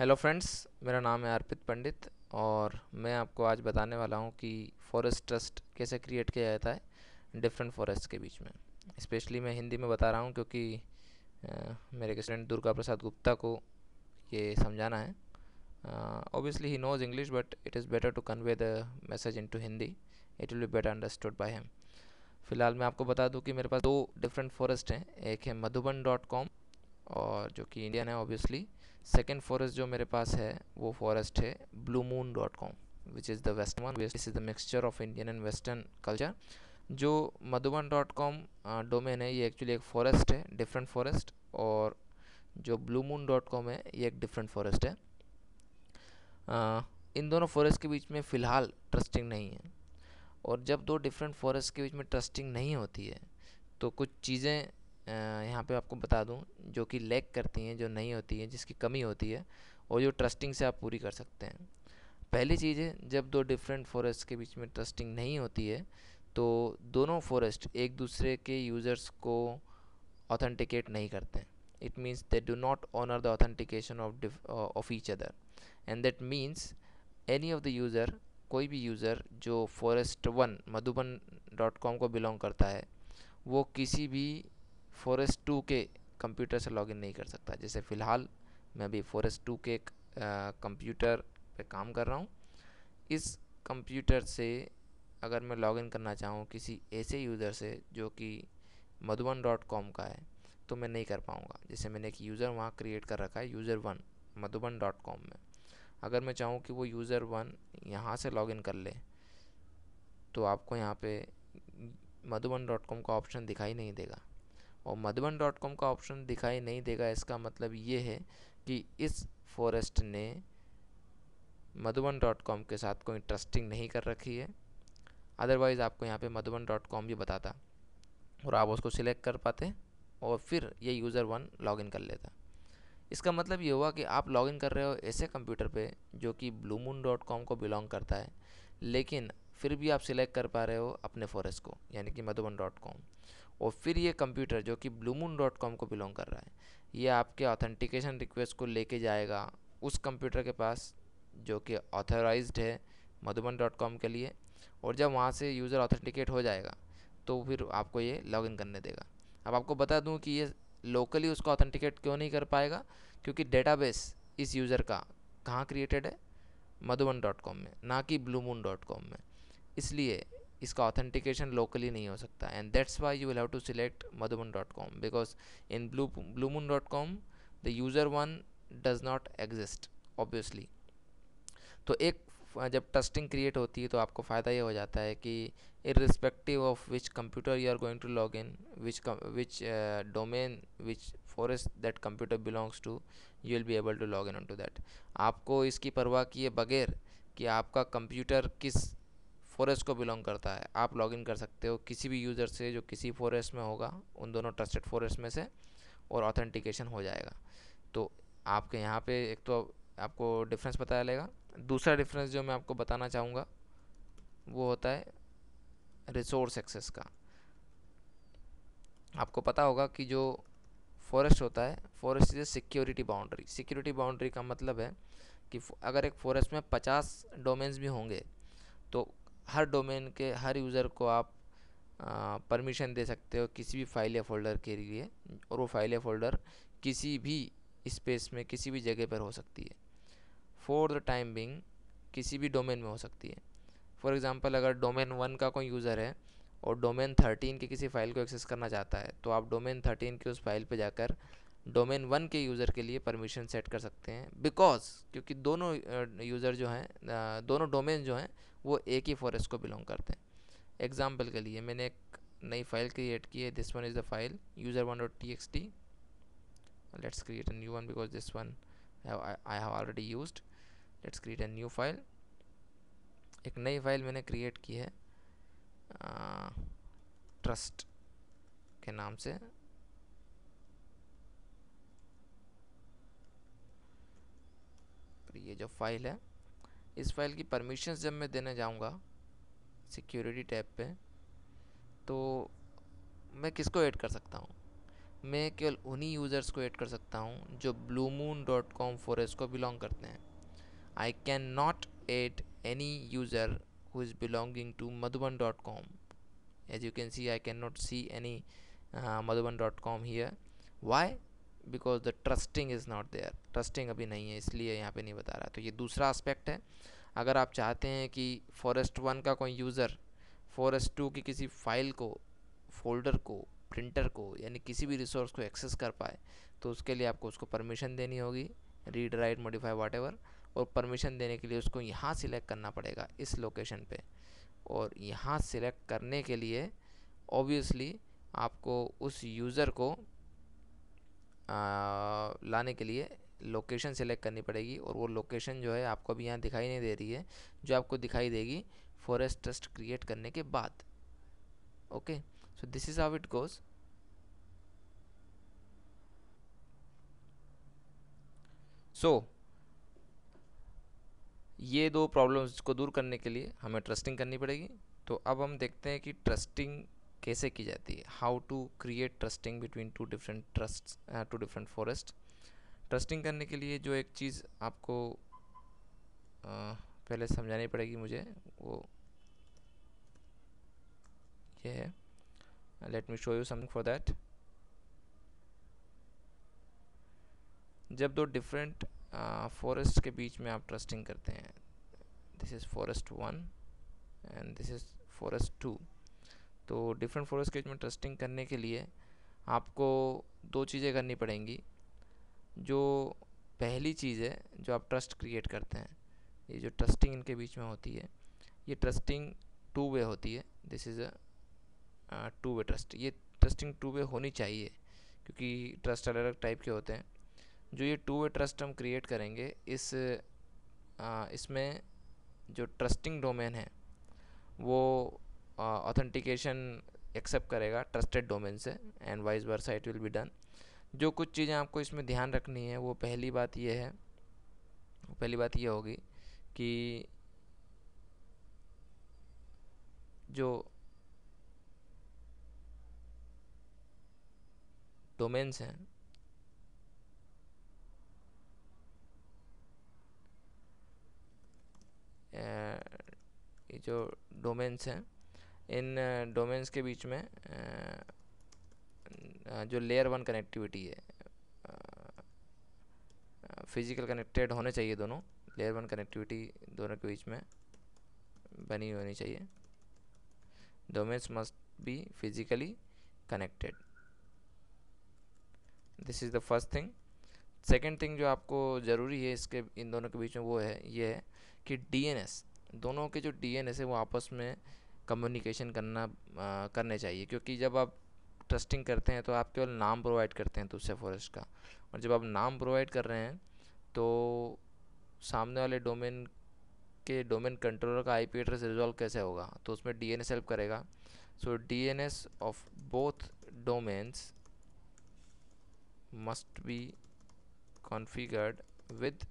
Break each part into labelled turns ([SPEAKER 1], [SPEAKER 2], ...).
[SPEAKER 1] Hello friends, मेरा नाम है अर्पित पंडित और मैं आपको आज बताने वाला हूँ कि फॉरेस्ट ट्रस्ट कैसे क्रिएट किया जाता है डिफरेंट फॉरेस्ट के बीच में। स्पेशली मैं हिंदी में बता रहा हूँ क्योंकि मेरे स्टूडेंट दुर्गा प्रसाद गुप्ता को ये समझाना है। ऑब्वियसली ही knows English but it is better to convey the message into Hindi. It will be better understood by him. फिलहाल मैं आपको बता दूं कि मेरे पास दो डिफरेंट फॉरेस्ट हैं। एक है madhuban.com और जो कि इंडियन है ऑब्वियसली। सेकेंड फॉरेस्ट जो मेरे पास है वो फॉरेस्ट है bluemoon.com which is the west one. This is the mixture of Indian and western culture. जो madhuban.com डोमेन है ये एक्चुअली एक फॉरेस्ट है, डिफरेंट फॉरेस्ट। और जो bluemoon.com है ये एक डिफरेंट फॉरेस्ट है। इन दोनों फॉरेस्ट के बीच में फ़िलहाल ट्रस्टिंग नहीं है। और जब दो डिफरेंट फॉरेस्ट के बीच में ट्रस्टिंग नहीं होती है तो कुछ चीज़ें यहाँ पे आपको बता दूँ जो कि लैक करती हैं, जो नहीं होती हैं, जिसकी कमी होती है और जो ट्रस्टिंग से आप पूरी कर सकते हैं। पहली चीज़ है, जब दो डिफरेंट फॉरेस्ट के बीच में ट्रस्टिंग नहीं होती है तो दोनों फॉरेस्ट एक दूसरे के यूज़र्स को ऑथेंटिकेट नहीं करते हैं। It means they do not honour the authentication of each other and that means any of the user, कोई भी यूज़र जो फॉरेस्ट वन madhuban.com को बिलोंग करता है वो किसी भी फॉरेस्ट टू के कंप्यूटर से लॉगिन नहीं कर सकता। जैसे फ़िलहाल मैं अभी फॉरेस्ट टू के कंप्यूटर पे काम कर रहा हूँ। इस कंप्यूटर से अगर मैं लॉगिन करना चाहूँ किसी ऐसे यूज़र से जो कि madhuban.com का है तो मैं नहीं कर पाऊँगा। जैसे मैंने एक यूज़र वहाँ क्रिएट कर रखा है, यूज़र वन madhuban.com में। अगर मैं चाहूँ कि वो यूज़र वन यहाँ से लॉगिन कर ले तो आपको यहाँ पे madhuban.com का ऑप्शन दिखाई नहीं देगा। और madhuban.com का ऑप्शन दिखाई नहीं देगा इसका मतलब ये है कि इस फॉरेस्ट ने madhuban.com के साथ कोई ट्रस्टिंग नहीं कर रखी है। अदरवाइज़ आपको यहाँ पे madhuban.com भी बताता और आप उसको सिलेक्ट कर पाते और फिर ये यूज़र वन लॉगिन कर लेता। इसका मतलब ये हुआ कि आप लॉगिन कर रहे हो ऐसे कंप्यूटर पे जो कि bluemoon.com को बिलोंग करता है, लेकिन फिर भी आप सिलेक्ट कर पा रहे हो अपने फॉरेस्ट को यानी कि madhuban.com। और फिर ये कंप्यूटर जो कि bluemoon.com को बिलोंग कर रहा है ये आपके ऑथेंटिकेशन रिक्वेस्ट को लेके जाएगा उस कंप्यूटर के पास जो कि ऑथराइज्ड है madhuban.com के लिए। और जब वहाँ से यूज़र ऑथेंटिकेट हो जाएगा तो फिर आपको ये लॉगिन करने देगा। अब आपको बता दूं कि ये लोकली उसको ऑथेंटिकेट क्यों नहीं कर पाएगा, क्योंकि डेटाबेस इस यूज़र का कहाँ क्रिएटेड है, madhuban.com में, ना कि bluemoon.com में। इसलिए इसका ऑथेंटिकेशन लोकली नहीं हो सकता and that's why you will have to select madhuban.com because in bluemoon.com the user one does not exist obviously. तो एक जब ट्रस्टिंग क्रिएट होती है तो आपको फ़ायदा ये हो जाता है कि irrespective of which computer you are going to log in, which domain, which forest that computer belongs to, you will be able to log in onto that। आपको इसकी परवाह किए बगैर कि आपका कंप्यूटर किस फॉरेस्ट को बिलोंग करता है आप लॉगिन कर सकते हो किसी भी यूज़र से जो किसी फॉरेस्ट में होगा, उन दोनों ट्रस्टेड फॉरेस्ट में से, और ऑथेंटिकेशन हो जाएगा। तो आपके यहाँ पे एक तो आपको डिफरेंस पता चलेगा। दूसरा डिफरेंस जो मैं आपको बताना चाहूँगा वो होता है रिसोर्स एक्सेस का। आपको पता होगा कि जो फॉरेस्ट होता है, forest is security boundary. Security boundary का मतलब है कि अगर एक फॉरेस्ट में 50 डोमेन्स भी होंगे तो हर डोमेन के हर यूज़र को आप परमिशन दे सकते हो किसी भी फाइल या फोल्डर के लिए, और वो फाइल या फोल्डर किसी भी स्पेस में किसी भी जगह पर हो सकती है फॉर द टाइम बिंग, किसी भी डोमेन में हो सकती है। फॉर एग्ज़ाम्पल अगर डोमेन वन का कोई यूज़र है और डोमेन 13 की किसी फ़ाइल को एक्सेस करना चाहता है तो आप डोमेन 13 की उस फाइल पे जाकर डोमेन वन के यूज़र के लिए परमिशन सेट कर सकते हैं। बिकॉज क्योंकि दोनों यूज़र जो हैं, दोनों डोमेन जो हैं वो एक ही फॉरेस्ट को बिलोंग करते हैं। एग्जाम्पल के लिए मैंने एक नई फाइल क्रिएट की है। This one is the file user1.txt। Let's create a new one because this one I have already used. Let's create a new file. एक नई फाइल मैंने क्रिएट की है ट्रस्ट के नाम से। ये जो फाइल है, इस फाइल की परमिशंस जब मैं देने जाऊंगा सिक्योरिटी टैब पे तो मैं किसको ऐड कर सकता हूँ। मैं केवल उन्हीं यूज़र्स को ऐड कर सकता हूँ जो bluemoon.com फॉरेस्ट को बिलोंग करते हैं। I can not add any user who is belonging to madhuban.com. As you can see, I cannot see any madhuban.com here. Why? Because the trusting is not there. Trusting अभी नहीं है, इसलिए यहाँ पे नहीं बता रहा। तो ये दूसरा एस्पेक्ट है। अगर आप चाहते हैं कि फॉरेस्ट 1 का कोई यूज़र फॉरेस्ट 2 की किसी फाइल को, फोल्डर को, प्रिंटर को, यानी किसी भी रिसोर्स को एक्सेस कर पाए, तो उसके लिए आपको उसको परमिशन देनी होगी, रीड राइट मॉडिफाई वाट एवर। और परमिशन देने के लिए उसको यहाँ सिलेक्ट करना पड़ेगा इस लोकेशन पे। और यहाँ सिलेक्ट करने के लिए ऑब्वियसली आपको उस यूज़र को लाने के लिए लोकेशन सेलेक्ट करनी पड़ेगी। और वो लोकेशन जो है आपको अभी यहाँ दिखाई नहीं दे रही है, जो आपको दिखाई देगी फॉरेस्ट ट्रस्ट क्रिएट करने के बाद। Okay, so this is how it goes. So ये दो प्रॉब्लम्स को दूर करने के लिए हमें ट्रस्टिंग करनी पड़ेगी। तो अब हम देखते हैं कि ट्रस्टिंग कैसे की जाती है, how to create trusting between two different trusts, two different forest. Trusting करने के लिए जो एक चीज़ आपको पहले समझानी पड़ेगी मुझे, वो ये है। Let me show you something for that. जब दो डिफरेंट फॉरेस्ट के बीच में आप ट्रस्टिंग करते हैं, this is forest 1 and this is forest 2, तो डिफरेंट फॉरेस्ट के बीच में ट्रस्टिंग करने के लिए आपको दो चीज़ें करनी पड़ेंगी। जो पहली चीज़ है, जो आप ट्रस्ट क्रिएट करते हैं, ये जो ट्रस्टिंग इनके बीच में होती है, ये ट्रस्टिंग टू वे होती है। This is a two way trust. ये ट्रस्टिंग टू वे होनी चाहिए, क्योंकि ट्रस्ट अलग अलग टाइप के होते हैं। जो ये टू वे ट्रस्ट हम क्रिएट करेंगे, इसमें जो ट्रस्टिंग डोमेन है वो ऑथेंटिकेशन एक्सेप्ट करेगा ट्रस्टेड डोमेन से, and vice versa it will be done. जो कुछ चीज़ें आपको इसमें ध्यान रखनी है, वो पहली बात ये होगी कि जो डोमेन्स हैं, ये जो डोमेन्स हैं, इन डोमेन्स के बीच में जो लेयर 1 कनेक्टिविटी है, फिजिकल कनेक्टेड होने चाहिए दोनों। लेयर 1 कनेक्टिविटी दोनों के बीच में बनी होनी चाहिए। Domains must be physically connected. This is the first thing. Second thing जो आपको ज़रूरी है इसके, इन दोनों के बीच में, वो है ये है कि डीएनएस, दोनों के जो डीएनएस है वो आपस में कम्युनिकेशन करने चाहिए। क्योंकि जब आप ट्रस्टिंग करते हैं तो आप केवल नाम प्रोवाइड करते हैं दूसरे फॉरेस्ट का, और जब आप नाम प्रोवाइड कर रहे हैं तो सामने वाले डोमेन के डोमेन कंट्रोलर का आईपी एड्रेस रिजॉल्व कैसे होगा, तो उसमें डीएनएस हेल्प करेगा। So DNS of both domains must be configured with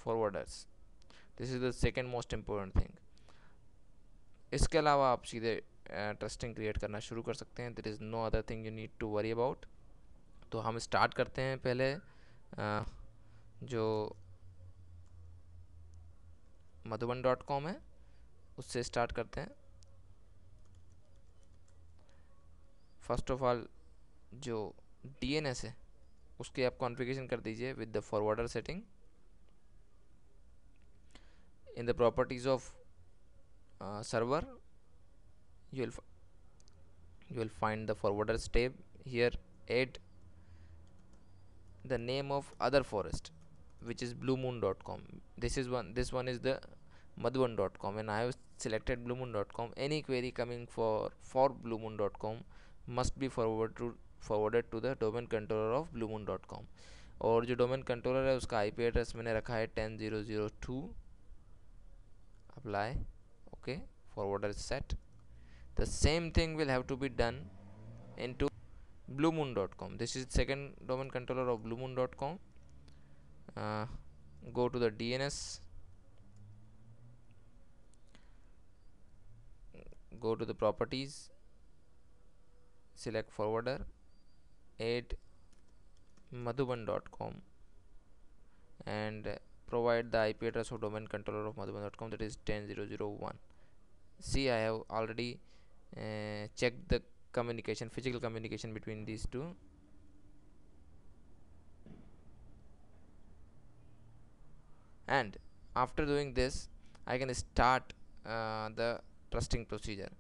[SPEAKER 1] forwarders. This is the second most important thing. इसके अलावा आप सीधे ट्रस्टिंग क्रिएट करना शुरू कर सकते हैं। There is no other thing you need to worry about. तो हम स्टार्ट करते हैं पहले जो madhuban.com है उससे स्टार्ट करते हैं। फर्स्ट ऑफ ऑल जो डीएनएस है उसकी आप कॉन्फ़िगरेशन कर दीजिए with the forwarder setting. In the properties of server, you will find the forwarders tab. Here add the name of other forest, which is bluemoon.com. This one is the madhuban.com, and I have selected bluemoon.com. Any query coming for bluemoon.com must be forwarded to the domain controller of bluemoon.com. और जो domain controller है उसका IP address मैंने रखा है 10.0.0.2। Apply, okay, forwarder is set. The same thing will have to be done into bluemoon.com. This is second domain controller of bluemoon.com. Go to the DNS, go to the properties, select forwarder, add madhuban.com and provide the IP address of domain controller of madhuban.com, that is 10.0.0.1. See, I have already checked the communication, physical communication between these two. And after doing this, I can start the trusting procedure.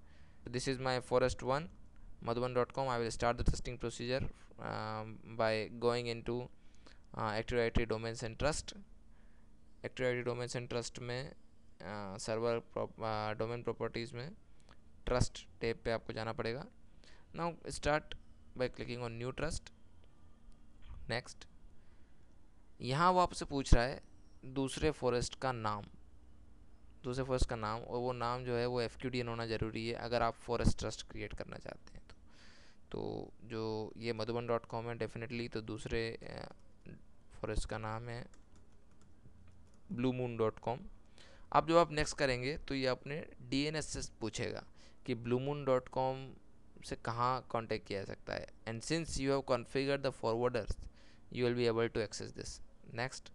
[SPEAKER 1] This is my forest one, madhuban.com. I will start the trusting procedure by going into Active Directory Domains and Trust. Active Directory Domains and Trust में server domain properties में trust tab पे आपको जाना पड़ेगा. Now start by clicking on new trust. Next, यहाँ वो आपसे पूछ रहा है दूसरे फॉरेस्ट का नाम, और वो नाम जो है वो FQDN होना ज़रूरी है अगर आप फॉरेस्ट ट्रस्ट क्रिएट करना चाहते हैं. तो जो ये madhuban.com है डेफिनेटली, तो दूसरे फॉरेस्ट का नाम है bluemoon.com. अब जब आप नेक्स्ट करेंगे तो ये अपने DNS से पूछेगा कि bluemoon.com से कहाँ कांटेक्ट किया जा सकता है. And since you have configured the forwarders, you will be able to access this. Next,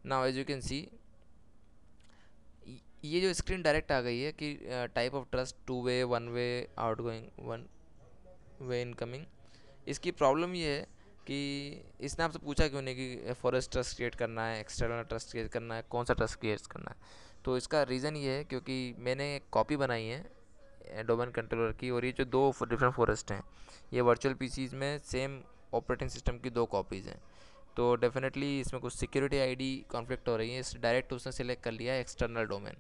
[SPEAKER 1] now as you can see, ये जो स्क्रीन डायरेक्ट आ गई है कि type of trust 2 way, 1 way outgoing, 1 way incoming. इसकी प्रॉब्लम ये है कि इसने आपसे पूछा क्यों नहीं कि फॉरेस्ट ट्रस्ट क्रिएट करना है, एक्सटर्नल ट्रस्ट क्रिएट करना है, कौन सा ट्रस्ट क्रिएट करना है. तो इसका रीज़न ये है क्योंकि मैंने एक कॉपी बनाई है डोमेन कंट्रोलर की, और ये जो दो डिफरेंट फॉरेस्ट हैं ये वर्चुअल पीसीज में सेम ऑपरेटिंग सिस्टम की दो कॉपीज़ हैं. तो डेफिनेटली इसमें कुछ सिक्योरिटी आईडी कॉन्फ्लिक्ट हो रही है, इस डायरेक्ट उसने सिलेक्ट कर लिया है एक्सटर्नल डोमेन.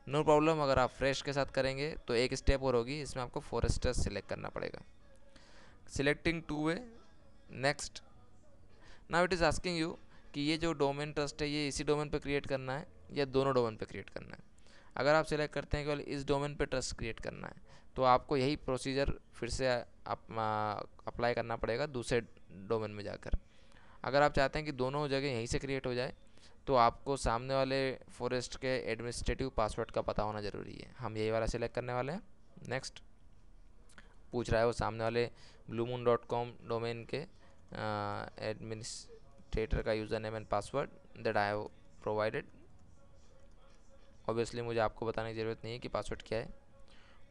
[SPEAKER 1] नो प्रॉब्लम, अगर आप फ्रेश के साथ करेंगे तो एक स्टेप और होगी, इसमें आपको फॉरेस्ट ट्रस्ट सिलेक्ट करना पड़ेगा. Selecting 2 way. Next, now it is asking you कि ये जो डोमेन ट्रस्ट है ये इसी डोमेन पे क्रिएट करना है या दोनों डोमेन पे क्रिएट करना है. अगर आप सिलेक्ट करते हैं केवल इस डोमेन पे ट्रस्ट क्रिएट करना है तो आपको यही प्रोसीजर फिर से अप्लाई करना पड़ेगा दूसरे डोमेन में जाकर. अगर आप चाहते हैं कि दोनों जगह यहीं से क्रिएट हो जाए तो आपको सामने वाले फॉरेस्ट के एडमिनिस्ट्रेटिव पासवर्ड का पता होना ज़रूरी है. हम यही वाला सिलेक्ट करने वाले हैं. नेक्स्ट, पूछ रहा है वो सामने वाले bluemoon.com डोमेन के एडमिनिस्ट्रेटर का user name and password that I have provided. Obviously मुझे आपको बताने की ज़रूरत नहीं है कि पासवर्ड क्या है,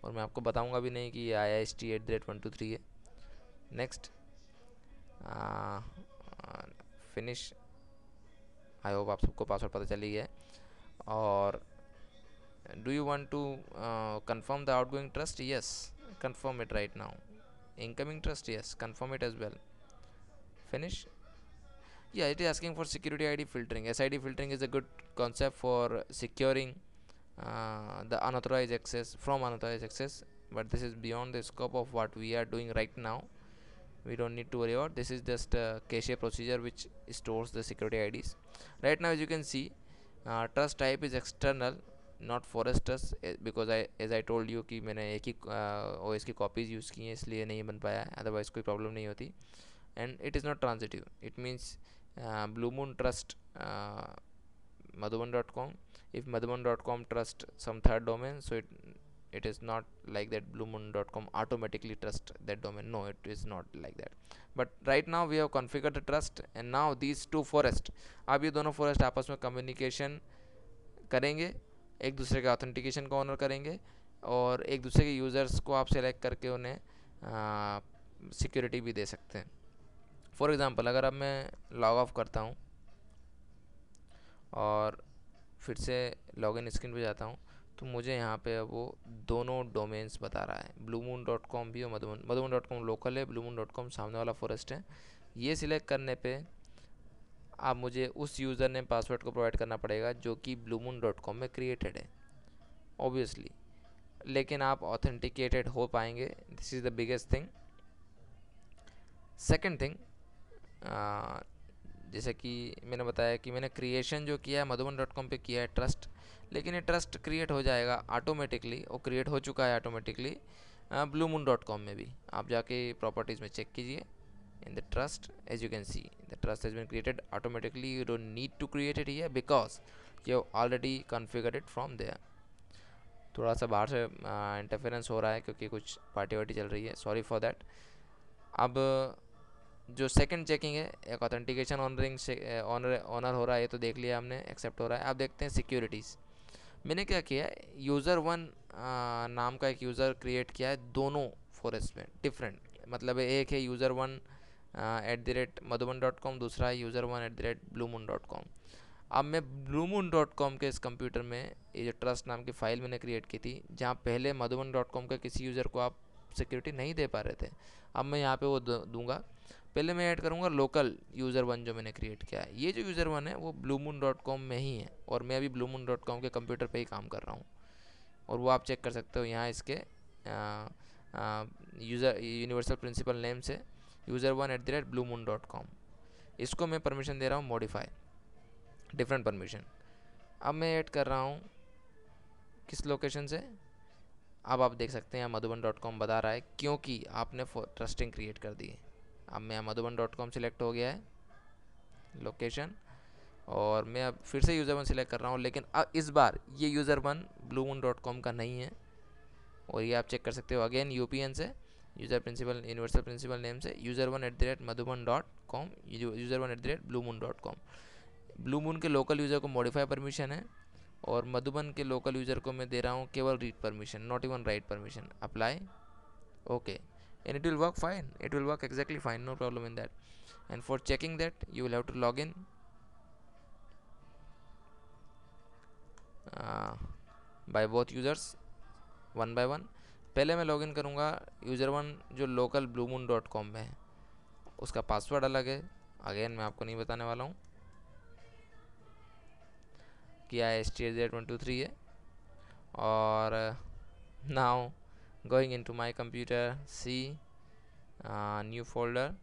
[SPEAKER 1] और मैं आपको बताऊंगा भी नहीं कि ये IIST@123 है. Next, finish. आई होप आप सबको पासवर्ड पता चल ही गया. और do you want to confirm the outgoing trust? Yes, confirm it right now. Incoming trust? Yes, confirm it as well. Finish. Yeah, it is asking for security ID filtering. SID filtering is a good concept for securing the unauthorized access from unauthorized access, but this is beyond the scope of what we are doing right now. We don't need to worry about this. Is just a cache procedure which stores the security IDs. Right now, as you can see, trust type is external, not forest trust, because as I told you कि मैंने एक ही OS की copies use की हैं इसलिए नहीं बन पाया, अदरवाइज़ कोई प्रॉब्लम नहीं होती. And it is not transitive. It means bluemoon trust madhuban.com. If madhuban.com trust some third domain, so it is not like that bluemoon.com automatically trust that domain. No, it is not like that. But right now we have configured the trust, and now these two forest, अब ये दोनों forest आपस में communication करेंगे, एक दूसरे का authentication को ऑनर करेंगे, और एक दूसरे के यूज़र्स को आप सेलेक्ट करके उन्हें सिक्योरिटी भी दे सकते हैं. फॉर एग्ज़ाम्पल, अगर अब मैं लॉग ऑफ करता हूँ और फिर से लॉगिन स्क्रीन पे जाता हूँ तो मुझे यहाँ पे वो दोनों डोमेन्स बता रहा है, bluemoon.com भी और madhuban.com लोकल है, bluemoon.com सामने वाला फॉरेस्ट है. ये सिलेक्ट करने पे अब मुझे उस यूज़र नेम पासवर्ड को प्रोवाइड करना पड़ेगा जो कि bluemoon.com में क्रिएटेड है ऑब्वियसली, लेकिन आप ऑथेंटिकेटेड हो पाएंगे. This is the biggest thing. Second thing, जैसे कि मैंने बताया कि मैंने क्रिएशन जो किया है madhuban.com पे किया है ट्रस्ट, लेकिन ये ट्रस्ट क्रिएट हो जाएगा ऑटोमेटिकली, और क्रिएट हो चुका है ऑटोमेटिकली bluemoon.com में भी. आप जाके प्रॉपर्टीज़ में चेक कीजिए in the trust. As you can see, the trust has been created automatically. You don't need to create it here because you have already configured it from there. थोड़ा सा बाहर से इंटरफेरेंस हो रहा है क्योंकि कुछ पार्टी वार्टी चल रही है, सॉरी फॉर दैट। अब जो सेकंड चेकिंग है, एक ऑथेंटिकेशन ऑनरिंग से ऑनर हो रहा है, ये तो देख लिया हमने, एक्सेप्ट हो रहा है। अब देखते हैं सिक्योरिटीज़। मैंने क्या किया है, यूज़र वन नाम का एक यूज़र क्रिएट किया है दोनों फॉरेस्ट में, डिफरेंट। मतलब एक है यूज़र वन @madhuban.com, दूसरा है यूज़र वन @bluemoon.com। अब मैं bluemoon.com के इस कंप्यूटर में ये जो ट्रस्ट नाम की फ़ाइल मैंने क्रिएट की थी, जहाँ पहले madhuban.com का किसी यूज़र को आप सिक्योरिटी नहीं दे पा रहे थे, अब मैं यहाँ पे वो दूंगा। पहले मैं ऐड करूँगा लोकल यूज़र वन जो मैंने क्रिएट किया है। ये जो यूज़र वन है वो bluemoon.com में ही है, और मैं अभी bluemoon.com के कंप्यूटर पे ही काम कर रहा हूँ। और वो आप चेक कर सकते हो यहाँ इसके यूज़र यूनिवर्सल प्रिंसिपल नेम से यूज़र वन @bluemoon.com। इसको मैं परमिशन दे रहा हूँ मॉडिफाई, डिफरेंट परमिशन। अब मैं ऐड कर रहा हूँ किस लोकेशन से, अब आप देख सकते हैं madhuban.com बता रहा है क्योंकि आपने ट्रस्टिंग क्रिएट कर दी है। अब मैं madhuban.com सिलेक्ट हो गया है लोकेशन, और मैं अब फिर से यूज़र वन सिलेक्ट कर रहा हूँ, लेकिन अब इस बार ये यूज़र वन bluemoon.com का नहीं है। और ये आप चेक कर सकते हो अगेन यूपीएन से, user principal universal principal name से user one @madhuban.com, user one @bluemoon.com। Bluemoon के लोकल यूज़र को मॉडिफाई परमिशन है, और मधुबन के लोकल यूज़र को मैं दे रहा हूँ केवल read permission, not even write permission. Apply, okay, and it will work fine, it will work exactly fine, no problem in that. And for checking that you will have to log in by both users one by one. पहले मैं login करूँगा user one जो local bluemoon.com में है, उसका password अलग है, again मैं आपको नहीं बताने वाला हूँ, किया है STZ123 है। और now going into my computer, see new folder.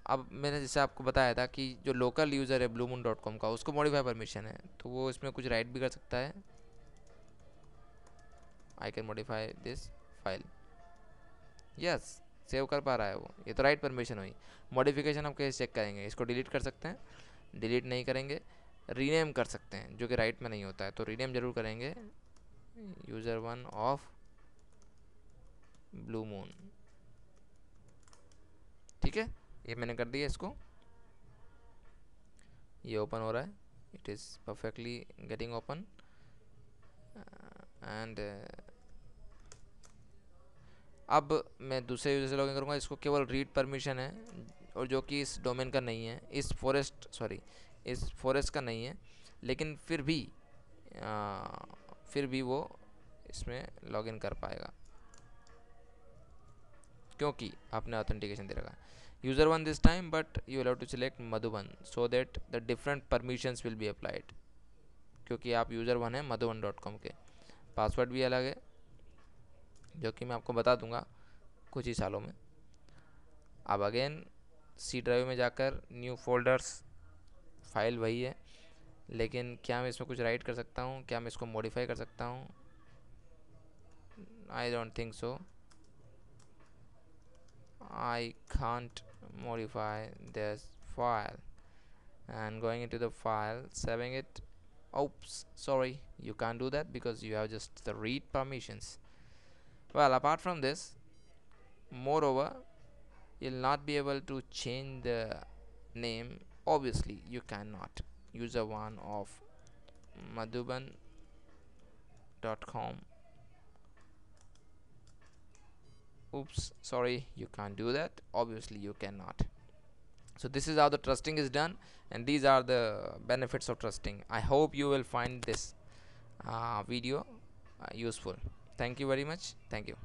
[SPEAKER 1] अब मैंने जैसे आपको बताया था कि जो लोकल यूज़र है bluemoon.com का, उसको मॉडिफाई परमिशन है, तो वो इसमें कुछ राइट भी कर सकता है। I can modify this file, yes, save कर पा रहा है वो, ये तो राइट परमिशन हुई। मॉडिफिकेशन हम कैसे चेक करेंगे, इसको डिलीट कर सकते हैं, डिलीट नहीं करेंगे, रीनेम कर सकते हैं, जो कि राइट में नहीं होता है, तो रीनेम जरूर करेंगे, user one of blue moon. ठीक है, ये मैंने कर दिया, इसको ये ओपन हो रहा है, it is perfectly getting open. And अब मैं दूसरे यूज़र से लॉगिन करूँगा, इसको केवल रीड परमिशन है, और जो कि इस डोमेन का नहीं है, इस फॉरेस्ट का नहीं है, लेकिन फिर भी वो इसमें लॉगिन कर पाएगा क्योंकि आपने ऑथेंटिकेशन दे रखा है। User one this time, but you will have to select Madhuban so that the different permissions will be applied, क्योंकि आप यूज़र वन है madhuban.com के। पासवर्ड भी अलग है, जो कि मैं आपको बता दूंगा कुछ ही सालों में। अब अगेन सी ड्राइव में जाकर न्यू फोल्डर्स, फाइल वही है, लेकिन क्या मैं इसमें कुछ राइट कर सकता हूँ, क्या मैं इसको मॉडिफाई कर सकता हूँ? I don't think so, I can't modify this file. And going into the file, saving it, oops, sorry, you can't do that because you have just the read permissions. Well, apart from this, moreover, you'll not be able to change the name. Obviously you cannot. User one of madhuban.com, oops, sorry, you can't do that, obviously you cannot. So this is how the trusting is done, and these are the benefits of trusting. I hope you will find this video useful. Thank you very much. Thank you.